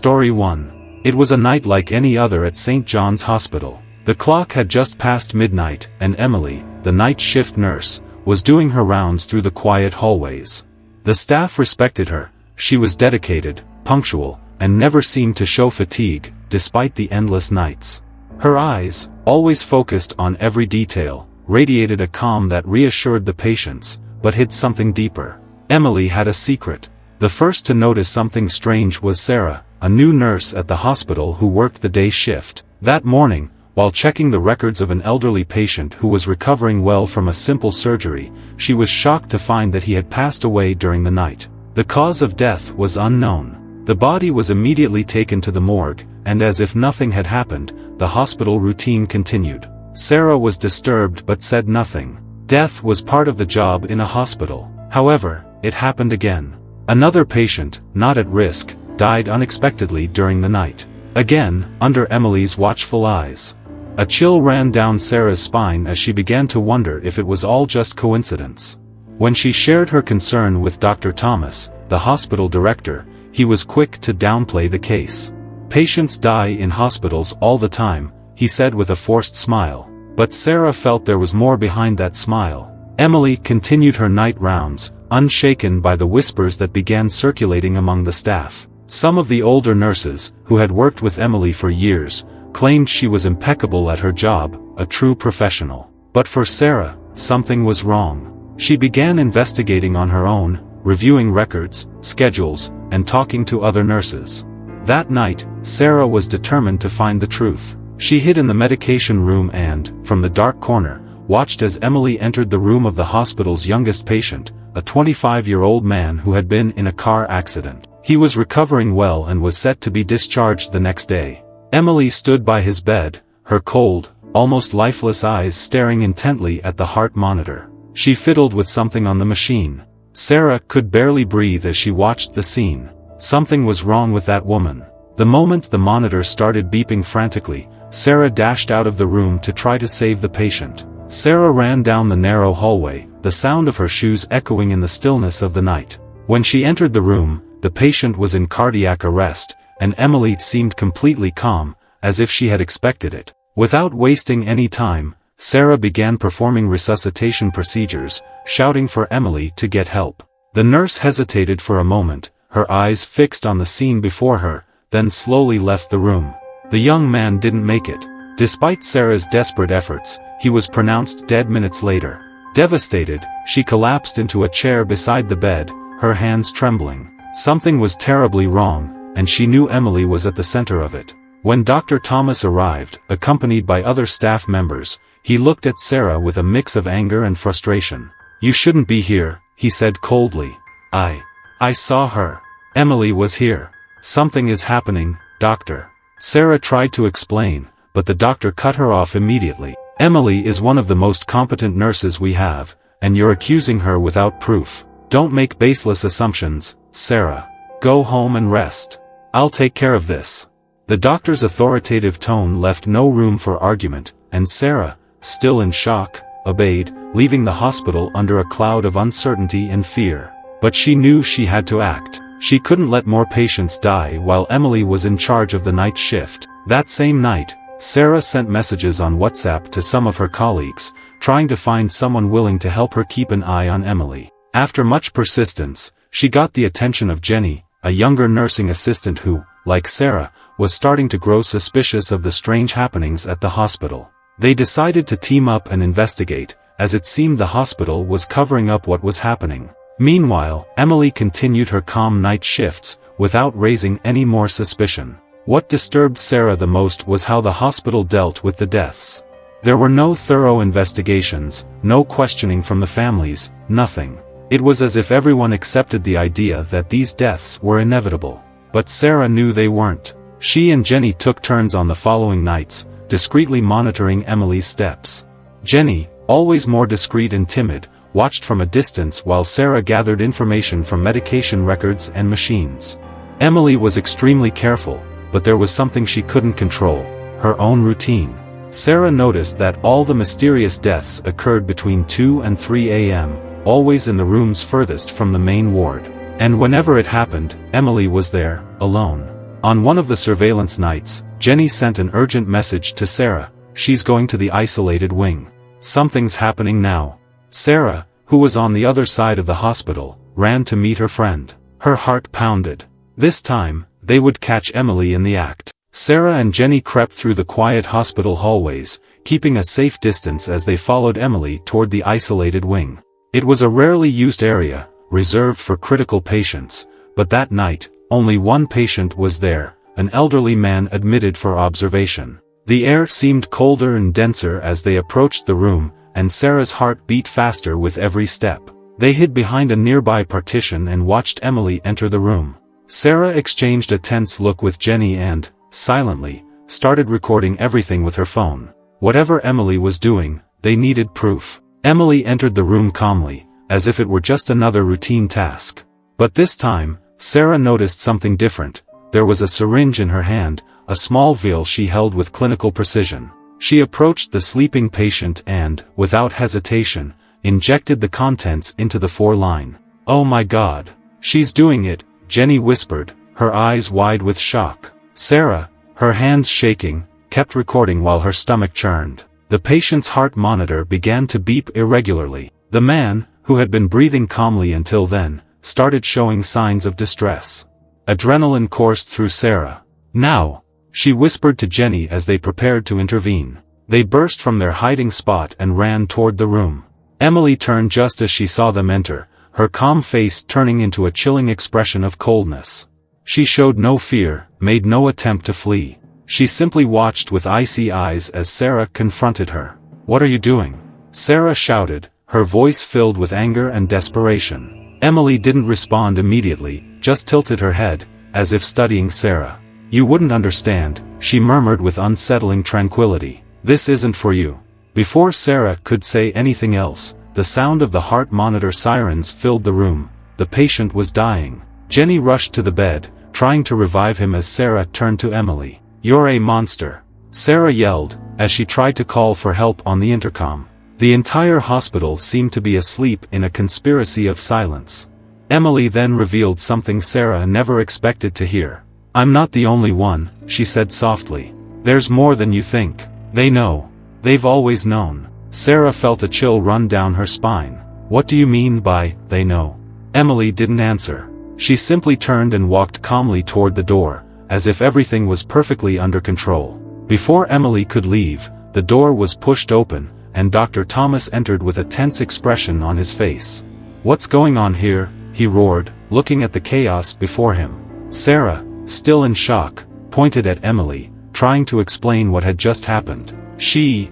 Story 1. It was a night like any other at St. John's Hospital. The clock had just passed midnight, and Emily, the night shift nurse, was doing her rounds through the quiet hallways. The staff respected her. She was dedicated, punctual, and never seemed to show fatigue, despite the endless nights. Her eyes, always focused on every detail, radiated a calm that reassured the patients, but hid something deeper. Emily had a secret. The first to notice something strange was Sarah, a new nurse at the hospital who worked the day shift. That morning, while checking the records of an elderly patient who was recovering well from a simple surgery, she was shocked to find that he had passed away during the night. The cause of death was unknown. The body was immediately taken to the morgue, and as if nothing had happened, the hospital routine continued. Sarah was disturbed but said nothing. Death was part of the job in a hospital. However, it happened again. Another patient, not at risk, died unexpectedly during the night. Again, under Emily's watchful eyes. A chill ran down Sarah's spine as she began to wonder if it was all just coincidence. When she shared her concern with Dr. Thomas, the hospital director, he was quick to downplay the case. Patients die in hospitals all the time, he said with a forced smile. But Sarah felt there was more behind that smile. Emily continued her night rounds, unshaken by the whispers that began circulating among the staff. Some of the older nurses, who had worked with Emily for years, claimed she was impeccable at her job, a true professional. But for Sarah, something was wrong. She began investigating on her own, reviewing records, schedules, and talking to other nurses. That night, Sarah was determined to find the truth. She hid in the medication room and, from the dark corner, watched as Emily entered the room of the hospital's youngest patient, a 25-year-old man who had been in a car accident. He was recovering well and was set to be discharged the next day. Emily stood by his bed, her cold, almost lifeless eyes staring intently at the heart monitor. She fiddled with something on the machine. Sarah could barely breathe as she watched the scene. Something was wrong with that woman. The moment the monitor started beeping frantically, Sarah dashed out of the room to try to save the patient. Sarah ran down the narrow hallway, the sound of her shoes echoing in the stillness of the night. When she entered the room, the patient was in cardiac arrest, and Emily seemed completely calm, as if she had expected it. Without wasting any time, Sarah began performing resuscitation procedures, shouting for Emily to get help. The nurse hesitated for a moment, her eyes fixed on the scene before her, then slowly left the room. The young man didn't make it. Despite Sarah's desperate efforts, he was pronounced dead minutes later. Devastated, she collapsed into a chair beside the bed, her hands trembling. Something was terribly wrong, and she knew Emily was at the center of it. When Dr. Thomas arrived, accompanied by other staff members, he looked at Sarah with a mix of anger and frustration. "You shouldn't be here," he said coldly. I saw her. Emily was here. "Something is happening, doctor." Sarah tried to explain, but the doctor cut her off immediately. "Emily is one of the most competent nurses we have, and you're accusing her without proof. Don't make baseless assumptions, Sarah. Go home and rest. I'll take care of this." The doctor's authoritative tone left no room for argument, and Sarah, still in shock, obeyed, leaving the hospital under a cloud of uncertainty and fear. But she knew she had to act. She couldn't let more patients die while Emily was in charge of the night shift. That same night, Sarah sent messages on WhatsApp to some of her colleagues, trying to find someone willing to help her keep an eye on Emily. After much persistence, she got the attention of Jenny, a younger nursing assistant who, like Sarah, was starting to grow suspicious of the strange happenings at the hospital. They decided to team up and investigate, as it seemed the hospital was covering up what was happening. Meanwhile, Emily continued her calm night shifts, without raising any more suspicion. What disturbed Sarah the most was how the hospital dealt with the deaths. There were no thorough investigations, no questioning from the families, nothing. It was as if everyone accepted the idea that these deaths were inevitable. But Sarah knew they weren't. She and Jenny took turns on the following nights, discreetly monitoring Emily's steps. Jenny, always more discreet and timid, watched from a distance while Sarah gathered information from medication records and machines. Emily was extremely careful, but there was something she couldn't control: her own routine. Sarah noticed that all the mysterious deaths occurred between 2 and 3 a.m., always in the rooms furthest from the main ward. And whenever it happened, Emily was there, alone. On one of the surveillance nights, Jenny sent an urgent message to Sarah. She's going to the isolated wing. Something's happening now. Sarah, who was on the other side of the hospital, ran to meet her friend. Her heart pounded. This time, they would catch Emily in the act. Sarah and Jenny crept through the quiet hospital hallways, keeping a safe distance as they followed Emily toward the isolated wing. It was a rarely used area, reserved for critical patients, but that night, only one patient was there, an elderly man admitted for observation. The air seemed colder and denser as they approached the room, and Sarah's heart beat faster with every step. They hid behind a nearby partition and watched Emily enter the room. Sarah exchanged a tense look with Jenny and, silently, started recording everything with her phone. Whatever Emily was doing, they needed proof. Emily entered the room calmly, as if it were just another routine task. But this time, Sarah noticed something different. There was a syringe in her hand, a small vial she held with clinical precision. She approached the sleeping patient and, without hesitation, injected the contents into the foreline. "Oh my God. She's doing it," Jenny whispered, her eyes wide with shock. Sarah, her hands shaking, kept recording while her stomach churned. The patient's heart monitor began to beep irregularly. The man, who had been breathing calmly until then, started showing signs of distress. Adrenaline coursed through Sarah. "Now," she whispered to Jenny as they prepared to intervene. They burst from their hiding spot and ran toward the room. Emily turned just as she saw them enter, her calm face turning into a chilling expression of coldness. She showed no fear, made no attempt to flee. She simply watched with icy eyes as Sarah confronted her. "What are you doing?" Sarah shouted, her voice filled with anger and desperation. Emily didn't respond immediately, just tilted her head, as if studying Sarah. "You wouldn't understand," she murmured with unsettling tranquility. "This isn't for you." Before Sarah could say anything else, the sound of the heart monitor sirens filled the room. The patient was dying. Jenny rushed to the bed, trying to revive him as Sarah turned to Emily. "You're a monster," Sarah yelled, as she tried to call for help on the intercom. The entire hospital seemed to be asleep in a conspiracy of silence. Emily then revealed something Sarah never expected to hear. "I'm not the only one," she said softly. "There's more than you think. They know. They've always known." Sarah felt a chill run down her spine. "What do you mean by, they know?" Emily didn't answer. She simply turned and walked calmly toward the door, as if everything was perfectly under control. Before Emily could leave, the door was pushed open, and Dr. Thomas entered with a tense expression on his face. "What's going on here?" he roared, looking at the chaos before him. Sarah, still in shock, pointed at Emily, trying to explain what had just happened. She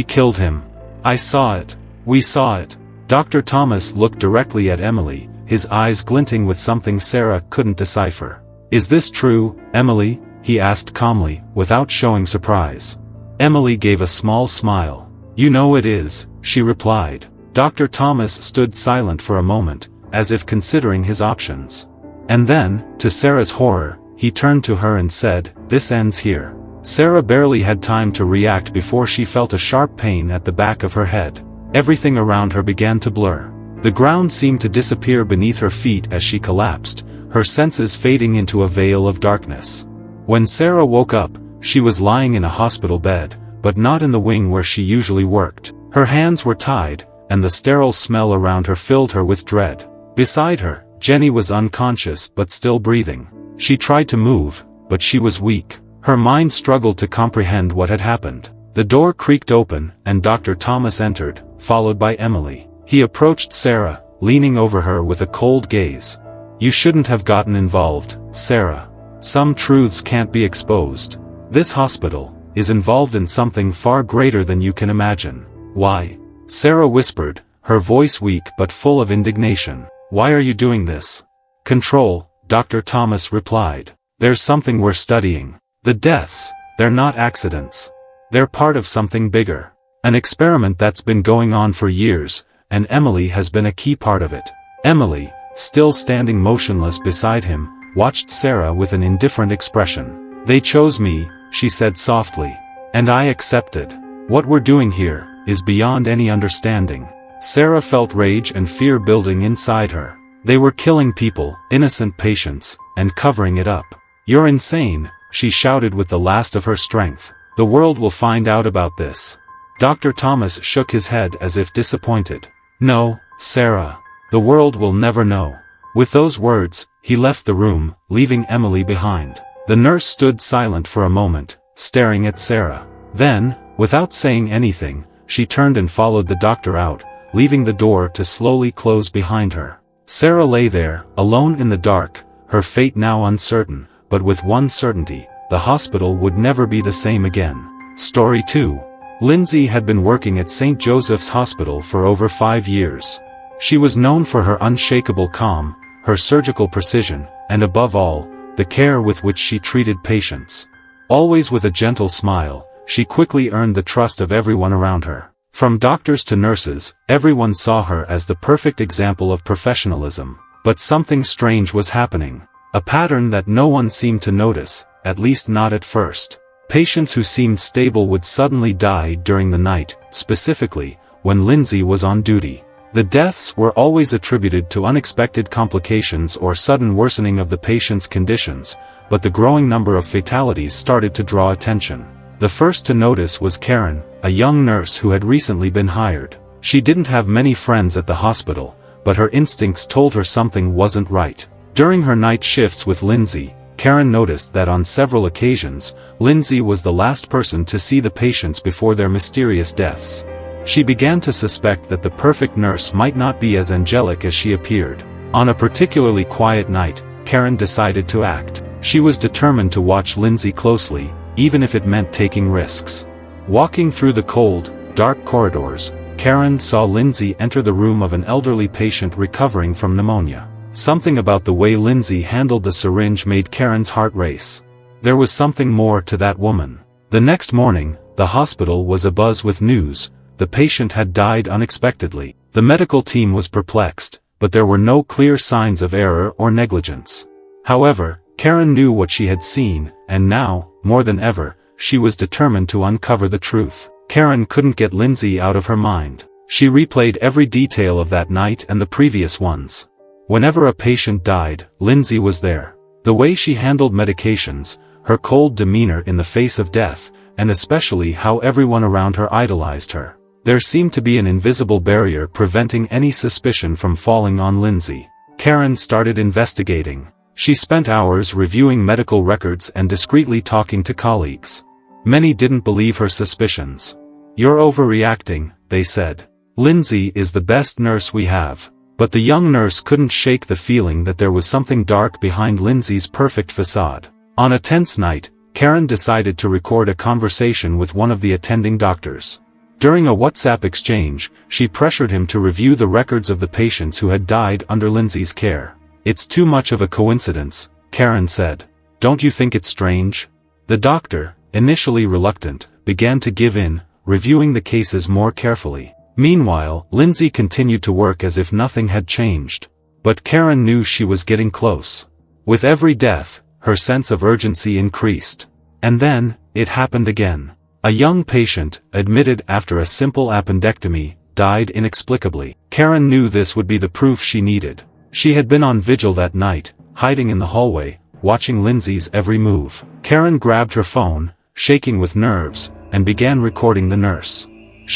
killed him. I saw it. We saw it." Dr. Thomas looked directly at Emily, his eyes glinting with something Sarah couldn't decipher. "Is this true, Emily?" he asked calmly, without showing surprise. Emily gave a small smile. "You know it is," she replied. Dr. Thomas stood silent for a moment, as if considering his options. And then, to Sarah's horror, he turned to her and said, "This ends here." Sarah barely had time to react before she felt a sharp pain at the back of her head. Everything around her began to blur. The ground seemed to disappear beneath her feet as she collapsed, her senses fading into a veil of darkness. When Sarah woke up, she was lying in a hospital bed, but not in the wing where she usually worked. Her hands were tied, and the sterile smell around her filled her with dread. Beside her, Jenny was unconscious but still breathing. She tried to move, but she was weak. Her mind struggled to comprehend what had happened. The door creaked open, and Dr. Thomas entered, followed by Emily. He approached Sarah, leaning over her with a cold gaze. "You shouldn't have gotten involved, Sarah. Some truths can't be exposed. This hospital is involved in something far greater than you can imagine." "Why?" Sarah whispered, her voice weak but full of indignation. "Why are you doing this?" "Control," Dr. Thomas replied. "There's something we're studying. The deaths, they're not accidents. They're part of something bigger. An experiment that's been going on for years, and Emily has been a key part of it." Emily, still standing motionless beside him, watched Sarah with an indifferent expression. "They chose me," she said softly. "And I accepted. What we're doing here is beyond any understanding." Sarah felt rage and fear building inside her. They were killing people, innocent patients, and covering it up. "You're insane," she shouted with the last of her strength. "The world will find out about this." Dr. Thomas shook his head as if disappointed. "No, Sarah. The world will never know." With those words, he left the room, leaving Emily behind. The nurse stood silent for a moment, staring at Sarah. Then, without saying anything, she turned and followed the doctor out, leaving the door to slowly close behind her. Sarah lay there, alone in the dark, her fate now uncertain, but with one certainty: the hospital would never be the same again. Story 2. Lindsay had been working at St. Joseph's Hospital for over 5 years. She was known for her unshakable calm, her surgical precision, and above all, the care with which she treated patients. Always with a gentle smile, she quickly earned the trust of everyone around her. From doctors to nurses, everyone saw her as the perfect example of professionalism. But something strange was happening. A pattern that no one seemed to notice, at least not at first. Patients who seemed stable would suddenly die during the night, specifically, when Lindsay was on duty. The deaths were always attributed to unexpected complications or sudden worsening of the patient's conditions, but the growing number of fatalities started to draw attention. The first to notice was Karen, a young nurse who had recently been hired. She didn't have many friends at the hospital, but her instincts told her something wasn't right. During her night shifts with Lindsay, Karen noticed that on several occasions, Lindsay was the last person to see the patients before their mysterious deaths. She began to suspect that the perfect nurse might not be as angelic as she appeared. On a particularly quiet night, Karen decided to act. She was determined to watch Lindsay closely, even if it meant taking risks. Walking through the cold, dark corridors, Karen saw Lindsay enter the room of an elderly patient recovering from pneumonia. Something about the way Lindsay handled the syringe made Karen's heart race. There was something more to that woman. The next morning, the hospital was abuzz with news. The patient had died unexpectedly. The medical team was perplexed, but there were no clear signs of error or negligence. However, Karen knew what she had seen, and now, more than ever, she was determined to uncover the truth. Karen couldn't get Lindsay out of her mind. She replayed every detail of that night and the previous ones. Whenever a patient died, Lindsay was there. The way she handled medications, her cold demeanor in the face of death, and especially how everyone around her idolized her. There seemed to be an invisible barrier preventing any suspicion from falling on Lindsay. Karen started investigating. She spent hours reviewing medical records and discreetly talking to colleagues. Many didn't believe her suspicions. "You're overreacting," they said. "Lindsay is the best nurse we have." But the young nurse couldn't shake the feeling that there was something dark behind Lindsay's perfect facade. On a tense night, Karen decided to record a conversation with one of the attending doctors. During a WhatsApp exchange, she pressured him to review the records of the patients who had died under Lindsay's care. "It's too much of a coincidence," Karen said. "Don't you think it's strange?" The doctor, initially reluctant, began to give in, reviewing the cases more carefully. Meanwhile, Lindsay continued to work as if nothing had changed. But Karen knew she was getting close. With every death, her sense of urgency increased. And then, it happened again. A young patient, admitted after a simple appendectomy, died inexplicably. Karen knew this would be the proof she needed. She had been on vigil that night, hiding in the hallway, watching Lindsay's every move. Karen grabbed her phone, shaking with nerves, and began recording the nurse.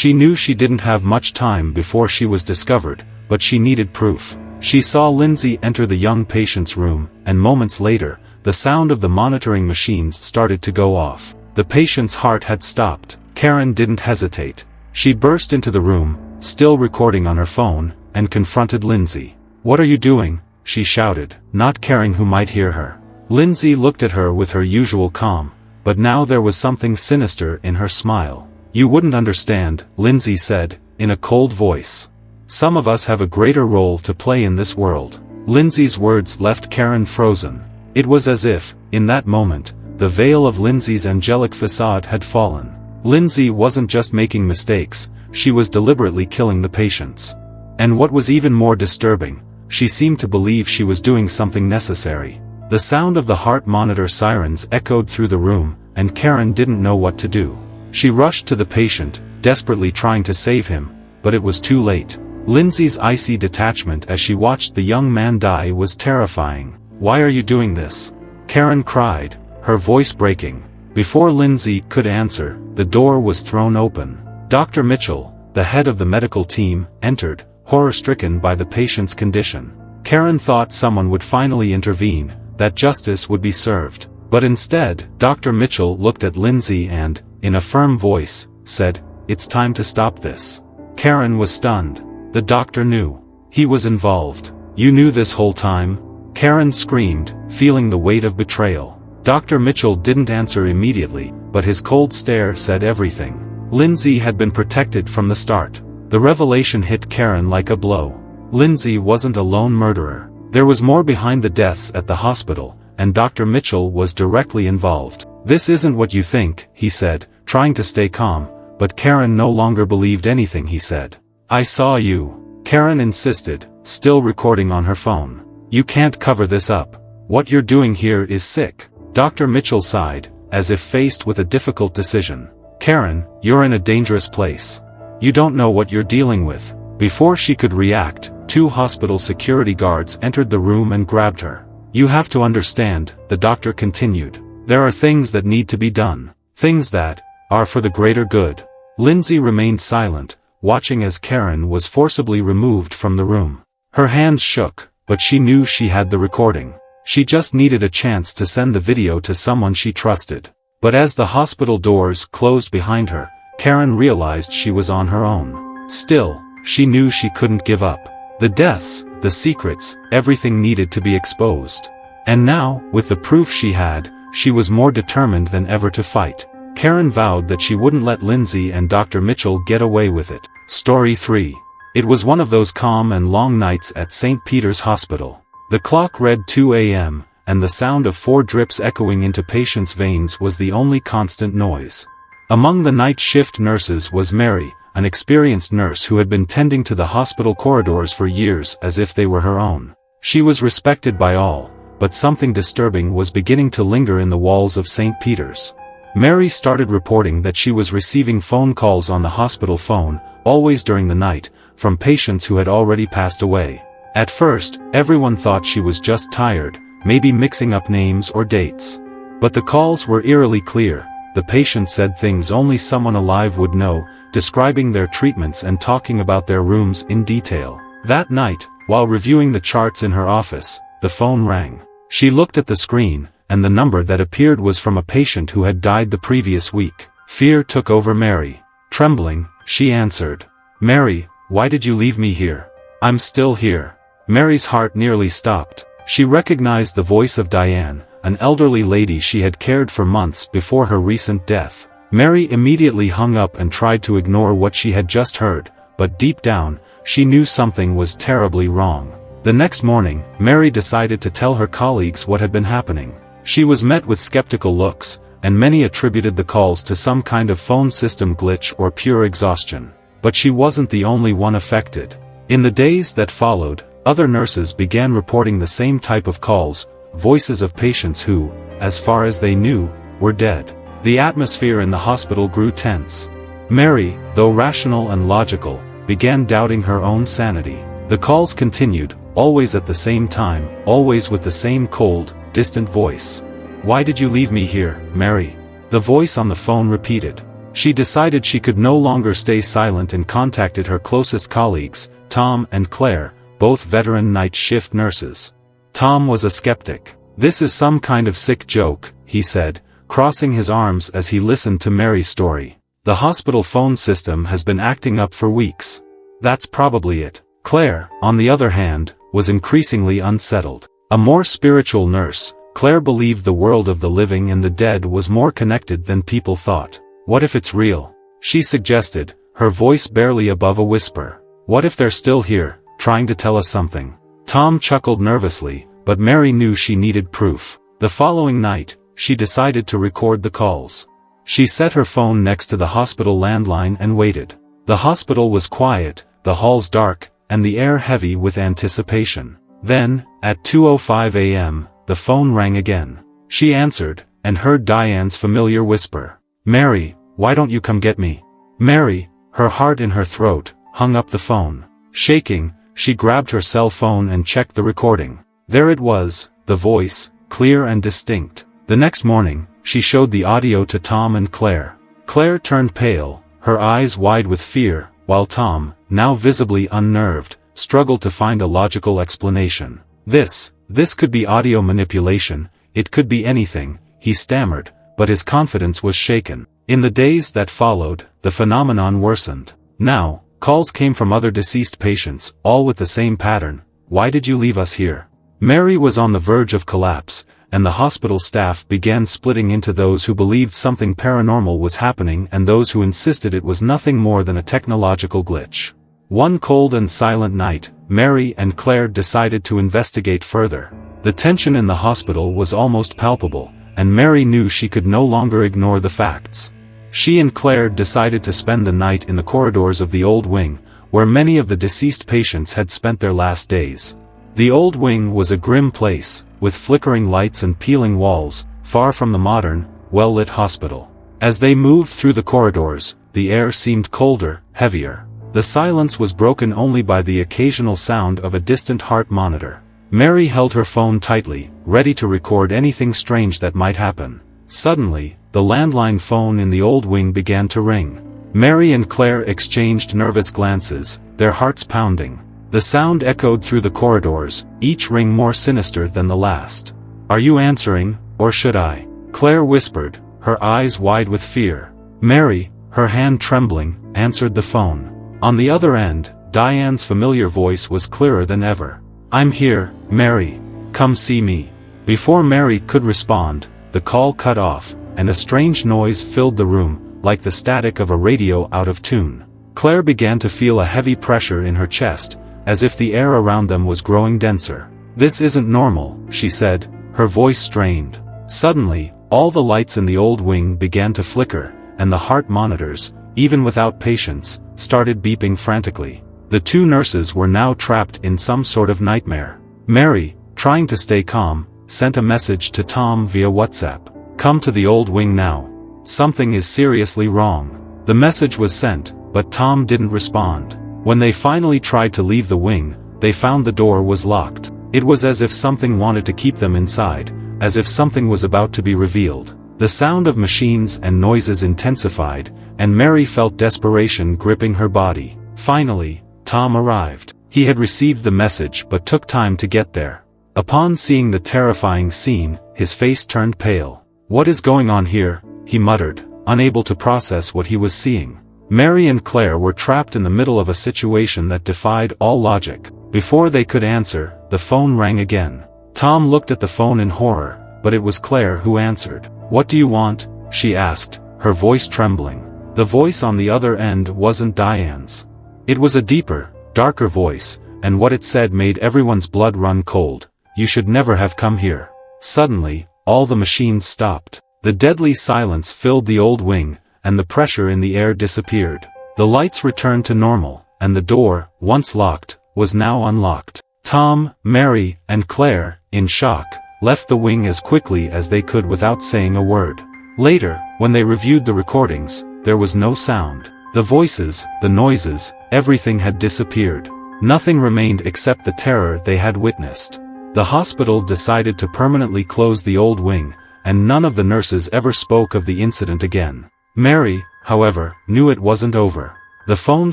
She knew she didn't have much time before she was discovered, but she needed proof. She saw Lindsay enter the young patient's room, and moments later, the sound of the monitoring machines started to go off. The patient's heart had stopped. Karen didn't hesitate. She burst into the room, still recording on her phone, and confronted Lindsay. "What are you doing?" she shouted, not caring who might hear her. Lindsay looked at her with her usual calm, but now there was something sinister in her smile. "You wouldn't understand," Lindsay said, in a cold voice. "Some of us have a greater role to play in this world." Lindsay's words left Karen frozen. It was as if, in that moment, the veil of Lindsay's angelic facade had fallen. Lindsay wasn't just making mistakes, she was deliberately killing the patients. And what was even more disturbing, she seemed to believe she was doing something necessary. The sound of the heart monitor sirens echoed through the room, and Karen didn't know what to do. She rushed to the patient, desperately trying to save him, but it was too late. Lindsay's icy detachment as she watched the young man die was terrifying. "Why are you doing this?" Karen cried, her voice breaking. Before Lindsay could answer, the door was thrown open. Dr. Mitchell, the head of the medical team, entered, horror-stricken by the patient's condition. Karen thought someone would finally intervene, that justice would be served. But instead, Dr. Mitchell looked at Lindsay and, in a firm voice, said, "It's time to stop this." Karen was stunned. The doctor knew. He was involved. "You knew this whole time?" Karen screamed, feeling the weight of betrayal. Dr. Mitchell didn't answer immediately, but his cold stare said everything. Lindsay had been protected from the start. The revelation hit Karen like a blow. Lindsay wasn't a lone murderer. There was more behind the deaths at the hospital, and Dr. Mitchell was directly involved. "This isn't what you think," he said, trying to stay calm, but Karen no longer believed anything he said. "I saw you," Karen insisted, still recording on her phone. "You can't cover this up. What you're doing here is sick." Dr. Mitchell sighed, as if faced with a difficult decision. "Karen, you're in a dangerous place. You don't know what you're dealing with." Before she could react, 2 hospital security guards entered the room and grabbed her. "You have to understand," the doctor continued. "There are things that need to be done. Things that are for the greater good." Lindsay remained silent, watching as Karen was forcibly removed from the room. Her hands shook, but she knew she had the recording. She just needed a chance to send the video to someone she trusted. But as the hospital doors closed behind her, Karen realized she was on her own. Still, she knew she couldn't give up. The deaths, the secrets, everything needed to be exposed. And now, with the proof she had, she was more determined than ever to fight. Karen vowed that she wouldn't let Lindsay and Dr. Mitchell get away with it. Story 3. It was one of those calm and long nights at St. Peter's Hospital. The clock read 2 a.m., and the sound of 4 drips echoing into patients' veins was the only constant noise. Among the night shift nurses was Mary, an experienced nurse who had been tending to the hospital corridors for years as if they were her own. She was respected by all, but something disturbing was beginning to linger in the walls of St. Peter's. Mary started reporting that she was receiving phone calls on the hospital phone, always during the night, from patients who had already passed away. At first, everyone thought she was just tired, maybe mixing up names or dates. But the calls were eerily clear. The patient said things only someone alive would know, describing their treatments and talking about their rooms in detail. That night, while reviewing the charts in her office, the phone rang. She looked at the screen, and the number that appeared was from a patient who had died the previous week. Fear took over Mary. Trembling, she answered. "Mary, why did you leave me here?" "I'm still here." Mary's heart nearly stopped. She recognized the voice of Diane, an elderly lady she had cared for months before her recent death. Mary immediately hung up and tried to ignore what she had just heard, but deep down, she knew something was terribly wrong. The next morning, Mary decided to tell her colleagues what had been happening. She was met with skeptical looks, and many attributed the calls to some kind of phone system glitch or pure exhaustion. But she wasn't the only one affected. In the days that followed, other nurses began reporting the same type of calls, voices of patients who, as far as they knew, were dead. The atmosphere in the hospital grew tense. Mary, though rational and logical, began doubting her own sanity. The calls continued, always at the same time, always with the same cold, distant voice. "Why did you leave me here, Mary?" the voice on the phone repeated. She decided she could no longer stay silent and contacted her closest colleagues, Tom and Claire, both veteran night shift nurses. Tom was a skeptic. "This is some kind of sick joke," he said, crossing his arms as he listened to Mary's story. "The hospital phone system has been acting up for weeks. That's probably it." Claire, on the other hand, was increasingly unsettled. A more spiritual nurse, Claire believed the world of the living and the dead was more connected than people thought. "What if it's real?" she suggested, her voice barely above a whisper. "What if they're still here, trying to tell us something?" Tom chuckled nervously, but Mary knew she needed proof. The following night, she decided to record the calls. She set her phone next to the hospital landline and waited. The hospital was quiet, the halls dark, and the air heavy with anticipation. Then, at 2:05 a.m., the phone rang again. She answered, and heard Diane's familiar whisper. "Mary, why don't you come get me?" Mary, her heart in her throat, hung up the phone. Shaking, she grabbed her cell phone and checked the recording. There it was, the voice, clear and distinct. The next morning, she showed the audio to Tom and Claire. Claire turned pale, her eyes wide with fear, while Tom, now visibly unnerved, struggled to find a logical explanation. This could be audio manipulation, it could be anything, he stammered, but his confidence was shaken. In the days that followed, the phenomenon worsened. Now, calls came from other deceased patients, all with the same pattern. "Why did you leave us here?" Mary was on the verge of collapse, and the hospital staff began splitting into those who believed something paranormal was happening and those who insisted it was nothing more than a technological glitch. One cold and silent night, Mary and Claire decided to investigate further. The tension in the hospital was almost palpable, and Mary knew she could no longer ignore the facts. She and Claire decided to spend the night in the corridors of the old wing, where many of the deceased patients had spent their last days. The old wing was a grim place, with flickering lights and peeling walls, far from the modern, well-lit hospital. As they moved through the corridors, the air seemed colder, heavier. The silence was broken only by the occasional sound of a distant heart monitor. Mary held her phone tightly, ready to record anything strange that might happen. Suddenly, the landline phone in the old wing began to ring. Mary and Claire exchanged nervous glances, their hearts pounding. The sound echoed through the corridors, each ring more sinister than the last. "Are you answering, or should I?" Claire whispered, her eyes wide with fear. Mary, her hand trembling, answered the phone. On the other end, Diane's familiar voice was clearer than ever. "I'm here, Mary. Come see me." Before Mary could respond, the call cut off, and a strange noise filled the room, like the static of a radio out of tune. Claire began to feel a heavy pressure in her chest, as if the air around them was growing denser. "This isn't normal," she said, her voice strained. Suddenly, all the lights in the old wing began to flicker, and the heart monitors, even without patients, started beeping frantically. The two nurses were now trapped in some sort of nightmare. Mary, trying to stay calm, sent a message to Tom via WhatsApp. "Come to the old wing now. Something is seriously wrong." The message was sent, but Tom didn't respond. When they finally tried to leave the wing, they found the door was locked. It was as if something wanted to keep them inside, as if something was about to be revealed. The sound of machines and noises intensified, and Mary felt desperation gripping her body. Finally, Tom arrived. He had received the message but took time to get there. Upon seeing the terrifying scene, his face turned pale. "What is going on here?" he muttered, unable to process what he was seeing. Mary and Claire were trapped in the middle of a situation that defied all logic. Before they could answer, the phone rang again. Tom looked at the phone in horror, but it was Claire who answered. "What do you want?" she asked, her voice trembling. The voice on the other end wasn't Diane's. It was a deeper, darker voice, and what it said made everyone's blood run cold. "You should never have come here." Suddenly, all the machines stopped. The deadly silence filled the old wing, and the pressure in the air disappeared. The lights returned to normal, and the door, once locked, was now unlocked. Tom, Mary, and Claire, in shock, left the wing as quickly as they could without saying a word. Later, when they reviewed the recordings, there was no sound. The voices, the noises, everything had disappeared. Nothing remained except the terror they had witnessed. The hospital decided to permanently close the old wing, and none of the nurses ever spoke of the incident again. Mary, however, knew it wasn't over. The phone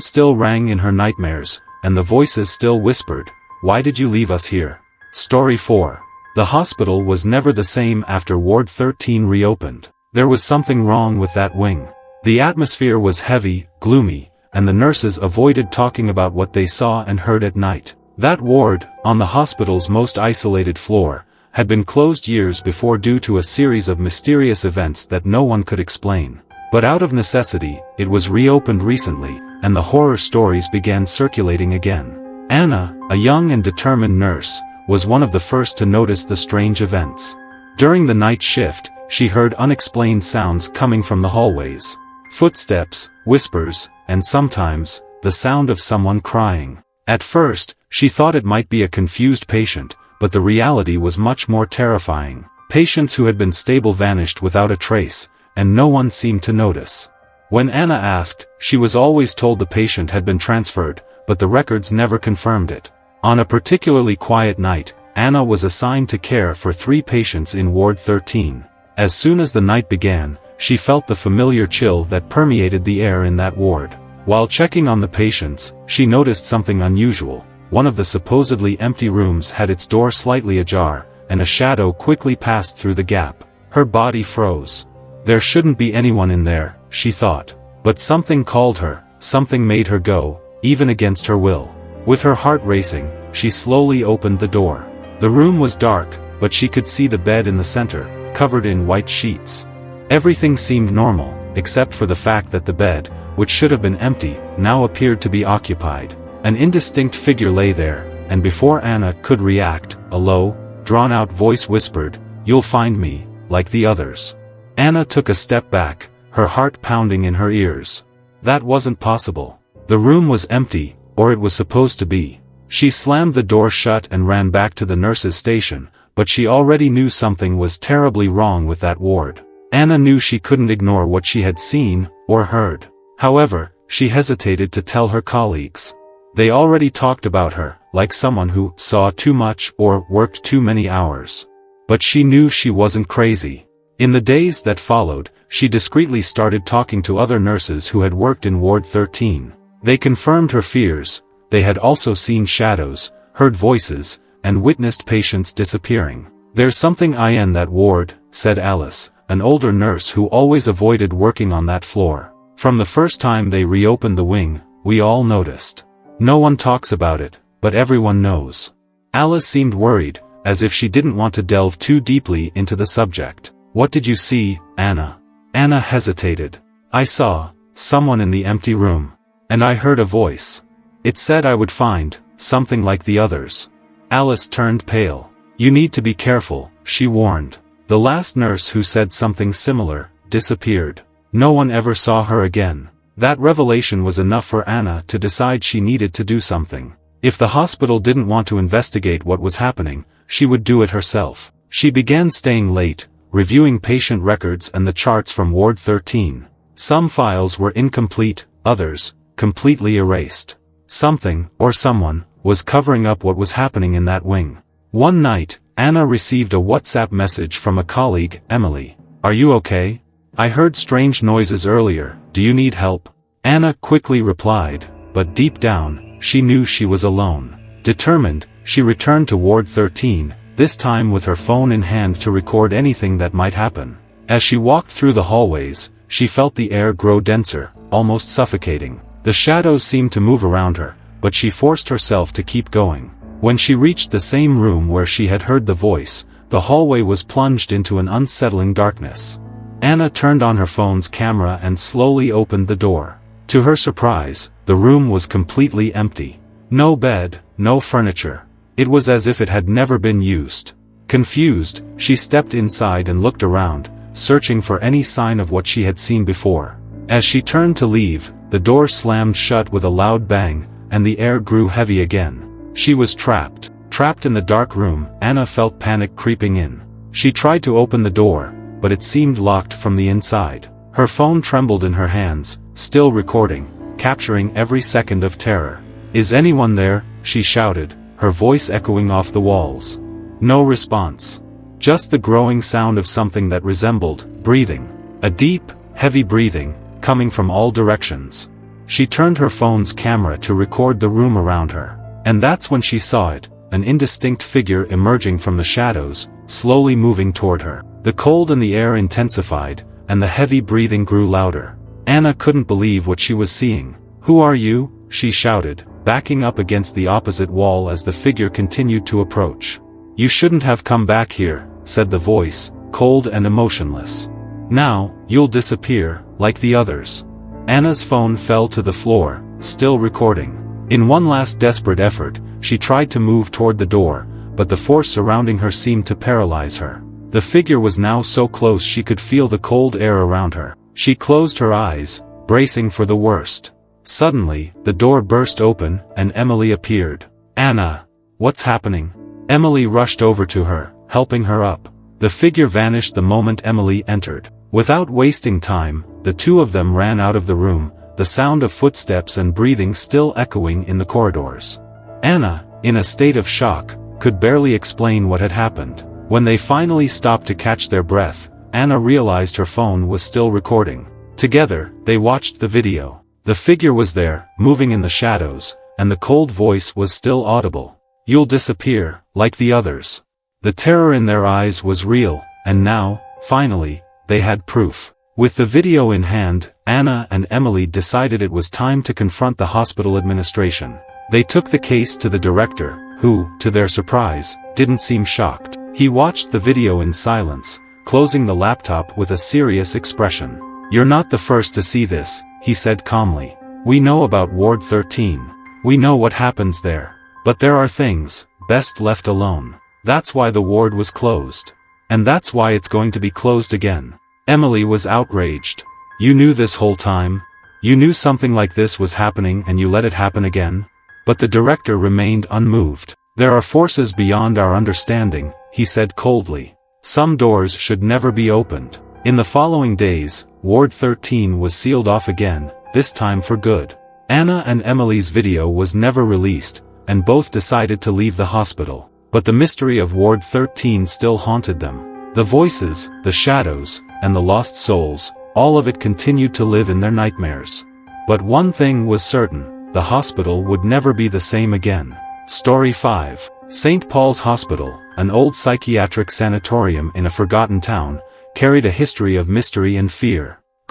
still rang in her nightmares, and the voices still whispered, "Why did you leave us here?" Story 4. The hospital was never the same after Ward 13 reopened. There was something wrong with that wing. The atmosphere was heavy, gloomy, and the nurses avoided talking about what they saw and heard at night. That ward, on the hospital's most isolated floor, had been closed years before due to a series of mysterious events that no one could explain. But out of necessity, it was reopened recently, and the horror stories began circulating again. Anna, a young and determined nurse, was one of the first to notice the strange events. During the night shift, she heard unexplained sounds coming from the hallways. Footsteps, whispers, and sometimes, the sound of someone crying. At first, she thought it might be a confused patient, but the reality was much more terrifying. Patients who had been stable vanished without a trace, and no one seemed to notice. When Anna asked, she was always told the patient had been transferred, but the records never confirmed it. On a particularly quiet night, Anna was assigned to care for 3 patients in Ward 13. As soon as the night began, she felt the familiar chill that permeated the air in that ward. While checking on the patients, she noticed something unusual. One of the supposedly empty rooms had its door slightly ajar, and a shadow quickly passed through the gap. Her body froze. There shouldn't be anyone in there, she thought. But something called her, something made her go, even against her will. With her heart racing, she slowly opened the door. The room was dark, but she could see the bed in the center, covered in white sheets. Everything seemed normal, except for the fact that the bed, which should have been empty, now appeared to be occupied. An indistinct figure lay there, and before Anna could react, a low, drawn-out voice whispered, "You'll find me, like the others." Anna took a step back, her heart pounding in her ears. That wasn't possible. The room was empty, or it was supposed to be. She slammed the door shut and ran back to the nurse's station, but she already knew something was terribly wrong with that ward. Anna knew she couldn't ignore what she had seen, or heard. However, she hesitated to tell her colleagues. They already talked about her, like someone who saw too much or worked too many hours. But she knew she wasn't crazy. In the days that followed, she discreetly started talking to other nurses who had worked in Ward 13. They confirmed her fears. They had also seen shadows, heard voices, and witnessed patients disappearing. "There's something in that ward," said Alice, an older nurse who always avoided working on that floor. "From the first time they reopened the wing, we all noticed. No one talks about it, but everyone knows." Alice seemed worried, as if she didn't want to delve too deeply into the subject. "What did you see, Anna?" Anna hesitated. "I saw someone in the empty room. And I heard a voice. It said I would find something like the others." Alice turned pale. "You need to be careful," she warned. The last nurse who said something similar disappeared. No one ever saw her again. That revelation was enough for Anna to decide she needed to do something. If the hospital didn't want to investigate what was happening, she would do it herself. She began staying late, reviewing patient records and the charts from Ward 13. Some files were incomplete, others completely erased. Something, or someone, was covering up what was happening in that wing. One night, Anna received a WhatsApp message from a colleague, Emily. "Are you okay? I heard strange noises earlier, do you need help?" Anna quickly replied, but deep down, she knew she was alone. Determined, she returned to Ward 13, this time with her phone in hand to record anything that might happen. As she walked through the hallways, she felt the air grow denser, almost suffocating. The shadows seemed to move around her, but she forced herself to keep going. When she reached the same room where she had heard the voice, the hallway was plunged into an unsettling darkness. Anna turned on her phone's camera and slowly opened the door. To her surprise, the room was completely empty. No bed, no furniture. It was as if it had never been used. Confused, she stepped inside and looked around, searching for any sign of what she had seen before. As she turned to leave, the door slammed shut with a loud bang, and the air grew heavy again. She was trapped. Trapped in the dark room, Anna felt panic creeping in. She tried to open the door, but it seemed locked from the inside. Her phone trembled in her hands, still recording, capturing every second of terror. "Is anyone there?" she shouted, her voice echoing off the walls. No response. Just the growing sound of something that resembled breathing. A deep, heavy breathing, coming from all directions. She turned her phone's camera to record the room around her. And that's when she saw it, an indistinct figure emerging from the shadows, slowly moving toward her. The cold in the air intensified, and the heavy breathing grew louder. Anna couldn't believe what she was seeing. "Who are you?" she shouted, backing up against the opposite wall as the figure continued to approach. "You shouldn't have come back here," said the voice, cold and emotionless. "Now, you'll disappear, like the others." Anna's phone fell to the floor, still recording. In one last desperate effort, she tried to move toward the door, but the force surrounding her seemed to paralyze her. The figure was now so close she could feel the cold air around her. She closed her eyes, bracing for the worst. Suddenly, the door burst open, and Emily appeared. "Anna! What's happening?" Emily rushed over to her, helping her up. The figure vanished the moment Emily entered. Without wasting time, the two of them ran out of the room, the sound of footsteps and breathing still echoing in the corridors. Anna, in a state of shock, could barely explain what had happened. When they finally stopped to catch their breath, Anna realized her phone was still recording. Together, they watched the video. The figure was there, moving in the shadows, and the cold voice was still audible. "You'll disappear, like the others." The terror in their eyes was real, and now, finally, they had proof. With the video in hand, Anna and Emily decided it was time to confront the hospital administration. They took the case to the director, who, to their surprise, didn't seem shocked. He watched the video in silence, closing the laptop with a serious expression. "You're not the first to see this," he said calmly. "We know about Ward 13. We know what happens there. But there are things, best left alone. That's why the ward was closed. And that's why it's going to be closed again." Emily was outraged. "You knew this whole time? You knew something like this was happening and you let it happen again?" But the director remained unmoved. "There are forces beyond our understanding," he said coldly. "Some doors should never be opened." In the following days, Ward 13 was sealed off again, this time for good. Anna and Emily's video was never released, and both decided to leave the hospital. But the mystery of Ward 13 still haunted them. The voices, the shadows, and the lost souls, all of it continued to live in their nightmares. But one thing was certain, the hospital would never be the same again. Story 5. St. Paul's Hospital, an old psychiatric sanatorium in a forgotten town, carried a history of mystery and fear.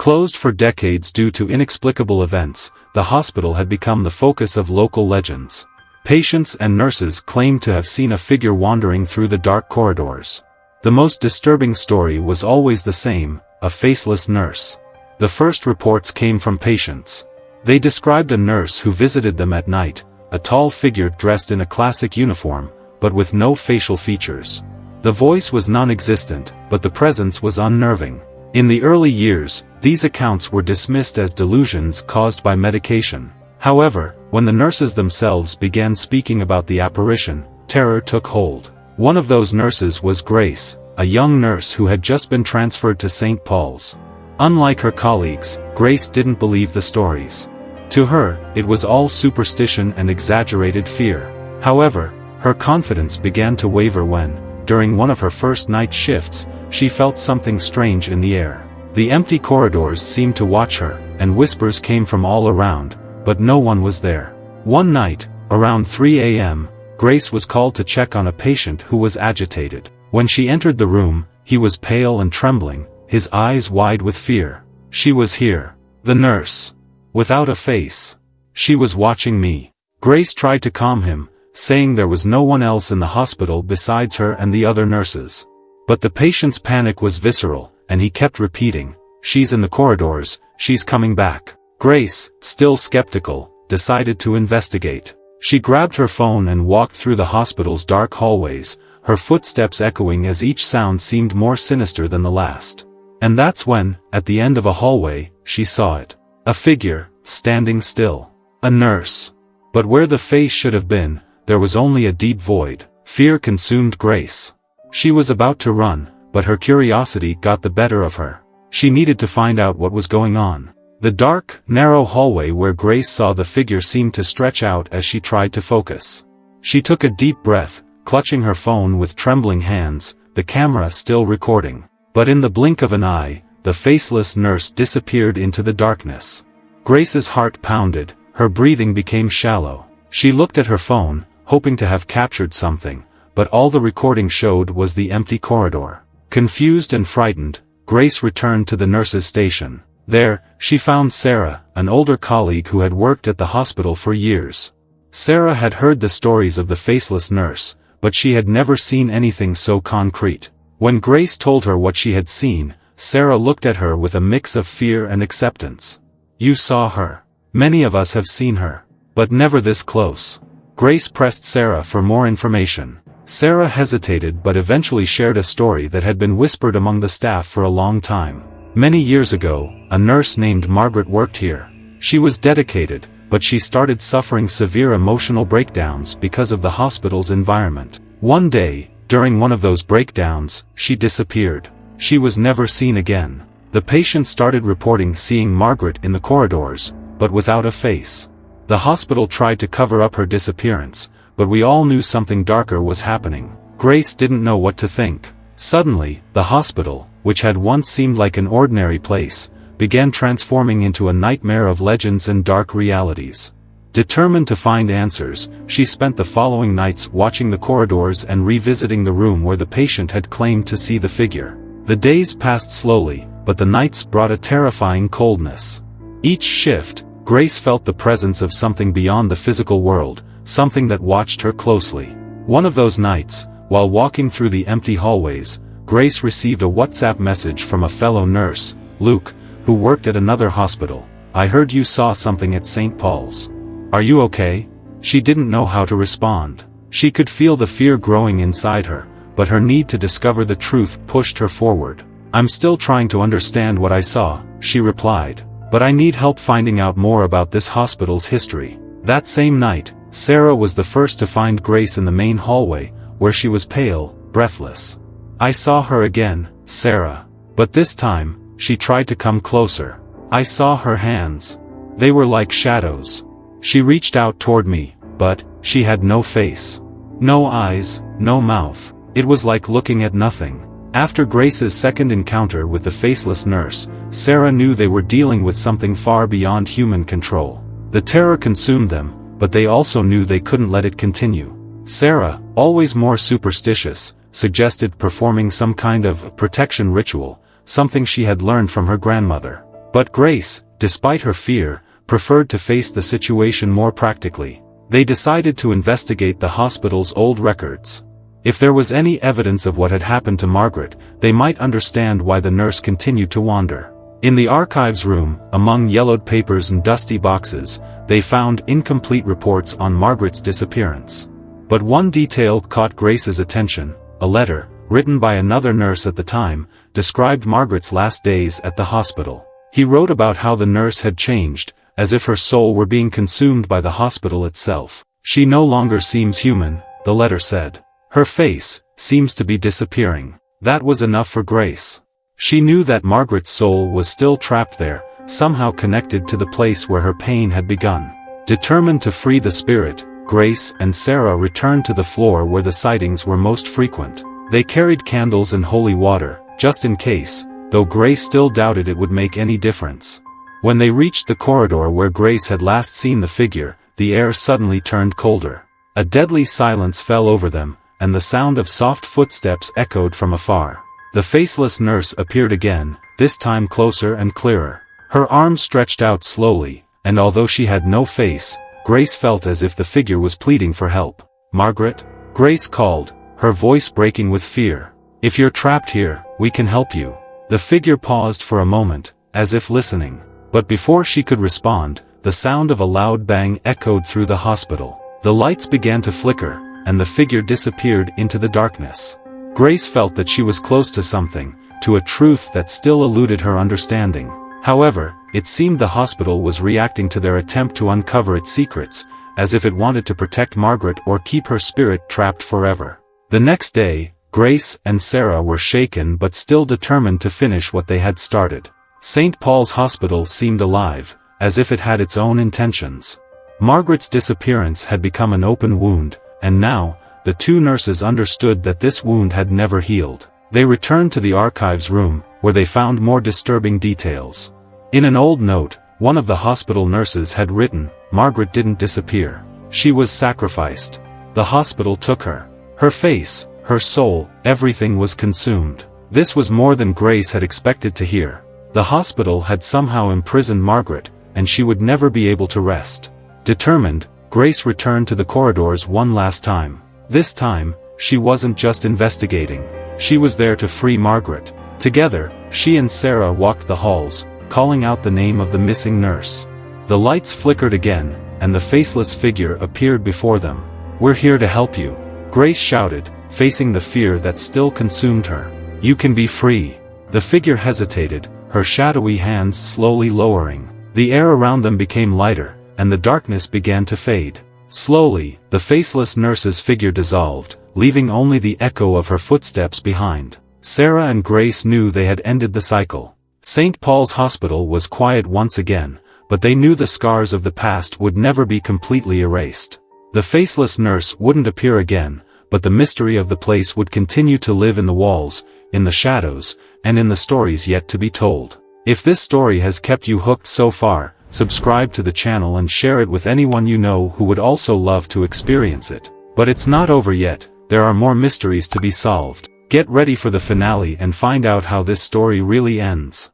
Closed for decades due to inexplicable events, the hospital had become the focus of local legends. Patients and nurses claimed to have seen a figure wandering through the dark corridors. The most disturbing story was always the same, a faceless nurse. The first reports came from patients. They described a nurse who visited them at night, a tall figure dressed in a classic uniform, but with no facial features. The voice was non-existent, but the presence was unnerving. In the early years, these accounts were dismissed as delusions caused by medication. However, when the nurses themselves began speaking about the apparition, terror took hold. One of those nurses was Grace, a young nurse who had just been transferred to St. Paul's. Unlike her colleagues, Grace didn't believe the stories. To her, it was all superstition and exaggerated fear. However, her confidence began to waver when, during one of her first night shifts, she felt something strange in the air. The empty corridors seemed to watch her, and whispers came from all around, but no one was there. One night, around 3 a.m., Grace was called to check on a patient who was agitated. When she entered the room, he was pale and trembling, his eyes wide with fear. "She was here. The nurse. Without a face. She was watching me." Grace tried to calm him, saying there was no one else in the hospital besides her and the other nurses. But the patient's panic was visceral, and he kept repeating, "She's in the corridors, she's coming back." Grace, still skeptical, decided to investigate. She grabbed her phone and walked through the hospital's dark hallways, her footsteps echoing as each sound seemed more sinister than the last. And that's when, at the end of a hallway, she saw it. A figure, standing still. A nurse. But where the face should have been, there was only a deep void. Fear consumed Grace. She was about to run, but her curiosity got the better of her. She needed to find out what was going on. The dark, narrow hallway where Grace saw the figure seemed to stretch out as she tried to focus. She took a deep breath, clutching her phone with trembling hands, the camera still recording. But in the blink of an eye, the faceless nurse disappeared into the darkness. Grace's heart pounded, her breathing became shallow. She looked at her phone, hoping to have captured something, but all the recording showed was the empty corridor. Confused and frightened, Grace returned to the nurse's station. There, she found Sarah, an older colleague who had worked at the hospital for years. Sarah had heard the stories of the faceless nurse, but she had never seen anything so concrete. When Grace told her what she had seen, Sarah looked at her with a mix of fear and acceptance. "You saw her. Many of us have seen her. But never this close." Grace pressed Sarah for more information. Sarah hesitated but eventually shared a story that had been whispered among the staff for a long time. Many years ago, a nurse named Margaret worked here. She was dedicated, but she started suffering severe emotional breakdowns because of the hospital's environment. One day, during one of those breakdowns, she disappeared. She was never seen again. The patient started reporting seeing Margaret in the corridors, but without a face. The hospital tried to cover up her disappearance, but we all knew something darker was happening. Grace didn't know what to think. Suddenly, the hospital, which had once seemed like an ordinary place, began transforming into a nightmare of legends and dark realities. Determined to find answers, she spent the following nights watching the corridors and revisiting the room where the patient had claimed to see the figure. The days passed slowly, but the nights brought a terrifying coldness. Each shift, Grace felt the presence of something beyond the physical world, something that watched her closely. One of those nights, while walking through the empty hallways, Grace received a WhatsApp message from a fellow nurse, Luke, who worked at another hospital. "I heard you saw something at St. Paul's. Are you okay?" She didn't know how to respond. She could feel the fear growing inside her, but her need to discover the truth pushed her forward. "I'm still trying to understand what I saw," she replied. "But I need help finding out more about this hospital's history." That same night, Sarah was the first to find Grace in the main hallway, where she was pale, breathless. "I saw her again, Sarah. But this time, she tried to come closer. I saw her hands. They were like shadows. She reached out toward me, but she had no face. No eyes, no mouth. It was like looking at nothing." After Grace's second encounter with the faceless nurse, Sarah knew they were dealing with something far beyond human control. The terror consumed them, but they also knew they couldn't let it continue. Sarah, always more superstitious, suggested performing some kind of protection ritual, something she had learned from her grandmother. But Grace, despite her fear, preferred to face the situation more practically. They decided to investigate the hospital's old records. If there was any evidence of what had happened to Margaret, they might understand why the nurse continued to wander. In the archives room, among yellowed papers and dusty boxes, they found incomplete reports on Margaret's disappearance. But one detail caught Grace's attention. A letter, written by another nurse at the time, described Margaret's last days at the hospital. He wrote about how the nurse had changed, as if her soul were being consumed by the hospital itself. "She no longer seems human," the letter said. "Her face seems to be disappearing." That was enough for Grace. She knew that Margaret's soul was still trapped there, somehow connected to the place where her pain had begun. Determined to free the spirit, Grace and Sarah returned to the floor where the sightings were most frequent. They carried candles and holy water, just in case, though Grace still doubted it would make any difference. When they reached the corridor where Grace had last seen the figure, the air suddenly turned colder. A deadly silence fell over them, and the sound of soft footsteps echoed from afar. The faceless nurse appeared again, this time closer and clearer. Her arms stretched out slowly, and although she had no face, Grace felt as if the figure was pleading for help. "Margaret?" Grace called, her voice breaking with fear. "If you're trapped here, we can help you." The figure paused for a moment, as if listening. But before she could respond, the sound of a loud bang echoed through the hospital. The lights began to flicker, and the figure disappeared into the darkness. Grace felt that she was close to something, to a truth that still eluded her understanding. However, it seemed the hospital was reacting to their attempt to uncover its secrets, as if it wanted to protect Margaret or keep her spirit trapped forever. The next day, Grace and Sarah were shaken but still determined to finish what they had started. St. Paul's Hospital seemed alive, as if it had its own intentions. Margaret's disappearance had become an open wound, and now, the two nurses understood that this wound had never healed. They returned to the archives room, where they found more disturbing details. In an old note, one of the hospital nurses had written, "Margaret didn't disappear. She was sacrificed. The hospital took her. Her face, her soul, everything was consumed." This was more than Grace had expected to hear. The hospital had somehow imprisoned Margaret, and she would never be able to rest. Determined, Grace returned to the corridors one last time. This time, she wasn't just investigating. She was there to free Margaret. Together, she and Sarah walked the halls, calling out the name of the missing nurse. The lights flickered again, and the faceless figure appeared before them. "We're here to help you," Grace shouted, facing the fear that still consumed her. "You can be free." The figure hesitated, her shadowy hands slowly lowering. The air around them became lighter, and the darkness began to fade. Slowly, the faceless nurse's figure dissolved, leaving only the echo of her footsteps behind. Sarah and Grace knew they had ended the cycle. St. Paul's Hospital was quiet once again, but they knew the scars of the past would never be completely erased. The faceless nurse wouldn't appear again, but the mystery of the place would continue to live in the walls, in the shadows, and in the stories yet to be told. If this story has kept you hooked so far, subscribe to the channel and share it with anyone you know who would also love to experience it. But it's not over yet, there are more mysteries to be solved. Get ready for the finale and find out how this story really ends.